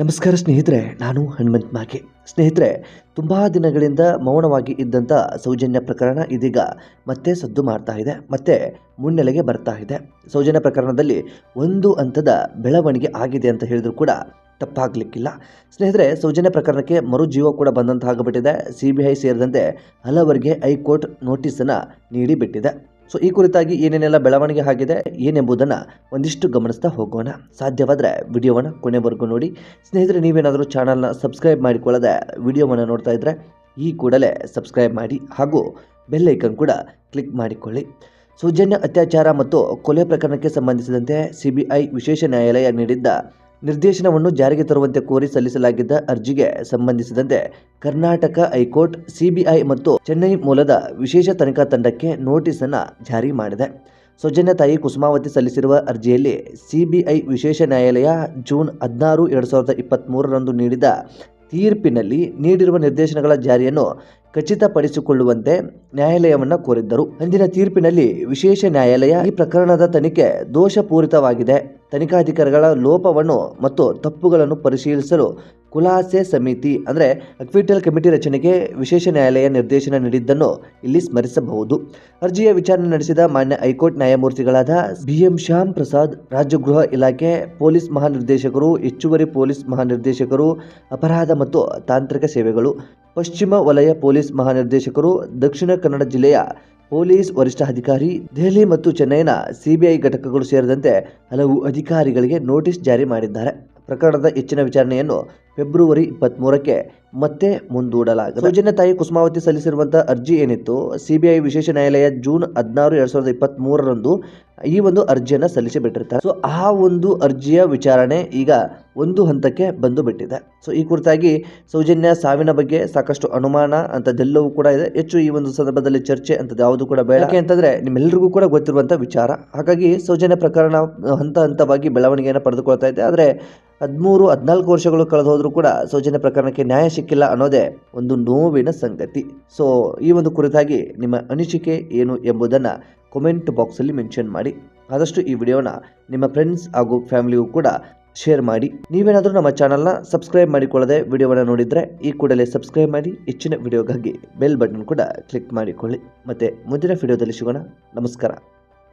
ನಮಸ್ಕಾರ ಸ್ನೇಹಿತರೆ, ನಾನು ಹನುಮಂತ್ ಮಾಗೆ. ಸ್ನೇಹಿತರೆ, ತುಂಬ ದಿನಗಳಿಂದ ಮೌನವಾಗಿ ಇದ್ದಂಥ ಸೌಜನ್ಯ ಪ್ರಕರಣ ಇದೀಗ ಮತ್ತೆ ಸದ್ದು ಮಾಡ್ತಾ ಇದೆ, ಮತ್ತೆ ಮುನ್ನೆಲೆಗೆ ಬರ್ತಾ ಇದೆ. ಸೌಜನ್ಯ ಪ್ರಕರಣದಲ್ಲಿ ಒಂದು ಹಂತದ ಬೆಳವಣಿಗೆ ಆಗಿದೆ ಅಂತ ಹೇಳಿದ್ರು ಕೂಡ ತಪ್ಪಾಗಲಿಕ್ಕಿಲ್ಲ. ಸ್ನೇಹಿತರೆ, ಸೌಜನ್ಯ ಪ್ರಕರಣಕ್ಕೆ ಮರುಜೀವ ಕೂಡ ಬಂದಂತಾಗಿಬಿಟ್ಟಿದೆ. CBI ಸೇರಿದಂತೆ ಹಲವರಿಗೆ ಹೈಕೋರ್ಟ್ ನೋಟಿಸನ್ನು ನೀಡಿಬಿಟ್ಟಿದೆ. ಸೊ ಈ ಕುರಿತಾಗಿ ಏನೇನೆಲ್ಲ ಬೆಳವಣಿಗೆ ಆಗಿದೆ ಏನೆಂಬುದನ್ನು ಒಂದಿಷ್ಟು ಗಮನಿಸ್ತಾ ಹೋಗೋಣ. ಸಾಧ್ಯವಾದರೆ ವಿಡಿಯೋವನ್ನು ಕೊನೆವರೆಗೂ ನೋಡಿ. ಸ್ನೇಹಿತರೆ, ನೀವೇನಾದರೂ ಚಾನಲ್ನ ಸಬ್ಸ್ಕ್ರೈಬ್ ಮಾಡಿಕೊಳ್ಳದೆ ವಿಡಿಯೋವನ್ನು ನೋಡ್ತಾ ಇದ್ದರೆ ಈ ಕೂಡಲೇ ಸಬ್ಸ್ಕ್ರೈಬ್ ಮಾಡಿ ಹಾಗೂ ಬೆಲ್ ಐಕನ್ ಕೂಡ ಕ್ಲಿಕ್ ಮಾಡಿಕೊಳ್ಳಿ. ಸೌಜನ್ಯ ಅತ್ಯಾಚಾರ ಮತ್ತು ಕೊಲೆ ಪ್ರಕರಣಕ್ಕೆ ಸಂಬಂಧಿಸಿದಂತೆ CBI ವಿಶೇಷ ನ್ಯಾಯಾಲಯ ನೀಡಿದ್ದ ನಿರ್ದೇಶನವನ್ನು ಜಾರಿಗೆ ತರುವಂತೆ ಕೋರಿ ಸಲ್ಲಿಸಲಾಗಿದ್ದ ಅರ್ಜಿಗೆ ಸಂಬಂಧಿಸಿದಂತೆ ಕರ್ನಾಟಕ ಹೈಕೋರ್ಟ್ CBI ಮತ್ತು ಚೆನ್ನೈ ಮೂಲದ ವಿಶೇಷ ತನಿಖಾ ತಂಡಕ್ಕೆ ನೋಟಿಸ್ ಅನ್ನು ಜಾರಿ ಮಾಡಿದೆ. ಸೌಜನ್ಯ ತಾಯಿ ಕುಸುಮಾವತಿ ಸಲ್ಲಿಸಿರುವ ಅರ್ಜಿಯಲ್ಲಿ CBI ವಿಶೇಷ ನ್ಯಾಯಾಲಯ ಜೂನ್ 16, 2023ರಂದು ನೀಡಿದ ತೀರ್ಪಿನಲ್ಲಿ ನೀಡಿರುವ ನಿರ್ದೇಶನಗಳ ಜಾರಿಯನ್ನು ಖಚಿತಪಡಿಸಿಕೊಳ್ಳುವಂತೆ ನ್ಯಾಯಾಲಯವನ್ನು ಕೋರಿದ್ದರು. ಅಂದಿನ ತೀರ್ಪಿನಲ್ಲಿ ವಿಶೇಷ ನ್ಯಾಯಾಲಯ ಈ ಪ್ರಕರಣದ ತನಿಖೆ ದೋಷಪೂರಿತವಾಗಿದೆ, ತನಿಖಾಧಿಕಾರಿಗಳ ಲೋಪವನ್ನು ಮತ್ತು ತಪ್ಪುಗಳನ್ನು ಪರಿಶೀಲಿಸಲು ಖುಲಾಸೆ ಸಮಿತಿ ಅಂದರೆ ಅಕ್ವಿಟಲ್ ಕಮಿಟಿ ರಚನೆಗೆ ವಿಶೇಷ ನ್ಯಾಯಾಲಯ ನಿರ್ದೇಶನ ನೀಡಿದ್ದನ್ನು ಇಲ್ಲಿ ಸ್ಮರಿಸಬಹುದು. ಅರ್ಜಿಯ ವಿಚಾರಣೆ ನಡೆಸಿದ ಮಾನ್ಯ ಹೈಕೋರ್ಟ್ ನ್ಯಾಯಮೂರ್ತಿಗಳಾದ BM ಶ್ಯಾಮ್ ಪ್ರಸಾದ್, ರಾಜ್ಯ ಗೃಹ ಇಲಾಖೆ ಪೊಲೀಸ್ ಮಹಾನಿರ್ದೇಶಕರು, ಹೆಚ್ಚುವರಿ ಪೊಲೀಸ್ ಮಹಾನಿರ್ದೇಶಕರು, ಅಪರಾಧ ಮತ್ತು ತಾಂತ್ರಿಕ ಸೇವೆಗಳು, ಪಶ್ಚಿಮ ವಲಯ ಪೊಲೀಸ್ ಮಹಾನಿರ್ದೇಶಕರು, ದಕ್ಷಿಣ ಕನ್ನಡ ಜಿಲ್ಲೆಯ ಪೊಲೀಸ್ ವರಿಷ್ಠಾಧಿಕಾರಿ, ದೆಹಲಿ ಮತ್ತು ಚೆನ್ನೈನ CBI ಘಟಕಗಳು ಸೇರಿದಂತೆ ಹಲವು ಅಧಿಕಾರಿಗಳಿಗೆ ನೋಟಿಸ್ ಜಾರಿ ಮಾಡಿದ್ದಾರೆ. ಪ್ರಕರಣದ ಹೆಚ್ಚಿನ ವಿಚಾರಣೆಯನ್ನು ಫೆಬ್ರವರಿ 23ಕ್ಕೆ ಮತ್ತೆ ಮುಂದೂಡಲಾಗಿದೆ. ಸೌಜನ್ಯ ತಾಯಿ ಕುಸುಮಾವತಿ ಸಲ್ಲಿಸಿರುವಂತಹ ಅರ್ಜಿ ಏನಿತ್ತು, CBI ವಿಶೇಷ ನ್ಯಾಯಾಲಯ ಜೂನ್ 16, 2023ರಂದು ಈ ಒಂದು ಅರ್ಜಿಯನ್ನು ಸಲ್ಲಿಸಿಬಿಟ್ಟಿರ್ತಾರೆ. ಸೊ ಆ ಒಂದು ಅರ್ಜಿಯ ವಿಚಾರಣೆ ಈಗ ಒಂದು ಹಂತಕ್ಕೆ ಬಂದು ಬಿಟ್ಟಿದೆ. ಸೊ ಈ ಕುರಿತಾಗಿ ಸೌಜನ್ಯ ಸಾವಿನ ಬಗ್ಗೆ ಸಾಕಷ್ಟು ಅನುಮಾನ ಅಂತದೆಲ್ಲವೂ ಕೂಡ ಇದೆ. ಹೆಚ್ಚು ಈ ಒಂದು ಸಂದರ್ಭದಲ್ಲಿ ಚರ್ಚೆ ಅಂತದ್ದು ಯಾವುದು ಕೂಡ ಬೇಡ. ಯಾಕೆ ಅಂತಂದ್ರೆ ನಿಮ್ಮೆಲ್ಲರಿಗೂ ಕೂಡ ಗೊತ್ತಿರುವಂತ ವಿಚಾರ. ಹಾಗಾಗಿ ಸೌಜನ್ಯ ಪ್ರಕರಣ ಹಂತ ಹಂತವಾಗಿ ಬೆಳವಣಿಗೆಯನ್ನು ಪಡೆದುಕೊಳ್ತಾ ಇದೆ. ಆದರೆ 13-14 ವರ್ಷಗಳು ಕಳೆದು ಹೋದ್ರೂ ಕೂಡ ಸೌಜನ್ಯ ಪ್ರಕರಣಕ್ಕೆ ನ್ಯಾಯ ಸಿಕ್ಕಿಲ್ಲ ಅನ್ನೋದೇ ಒಂದು ನೋವಿನ ಸಂಗತಿ. ಸೊ ಈ ಒಂದು ಕುರಿತಾಗಿ ನಿಮ್ಮ ಅನಿಸಿಕೆ ಏನು ಎಂಬುದನ್ನು ಕಾಮೆಂಟ್ ಬಾಕ್ಸಲ್ಲಿ ಮೆನ್ಷನ್ ಮಾಡಿ. ಆದಷ್ಟು ಈ ವಿಡಿಯೋನ ನಿಮ್ಮ ಫ್ರೆಂಡ್ಸ್ ಹಾಗೂ ಫ್ಯಾಮಿಲಿಗೂ ಕೂಡ ಶೇರ್ ಮಾಡಿ. ನೀವೇನಾದರೂ ನಮ್ಮ ಚಾನಲ್ನ ಸಬ್ಸ್ಕ್ರೈಬ್ ಮಾಡಿಕೊಳ್ಳದೆ ವಿಡಿಯೋವನ್ನು ನೋಡಿದರೆ ಈ ಕೂಡಲೇ ಸಬ್ಸ್ಕ್ರೈಬ್ ಮಾಡಿ. ಹೆಚ್ಚಿನ ವಿಡಿಯೋಗಾಗಿ ಬೆಲ್ ಬಟನ್ ಕೂಡ ಕ್ಲಿಕ್ ಮಾಡಿಕೊಳ್ಳಿ. ಮತ್ತೆ ಮುಂದಿನ ವಿಡಿಯೋದಲ್ಲಿ ಸಿಗೋಣ. ನಮಸ್ಕಾರ.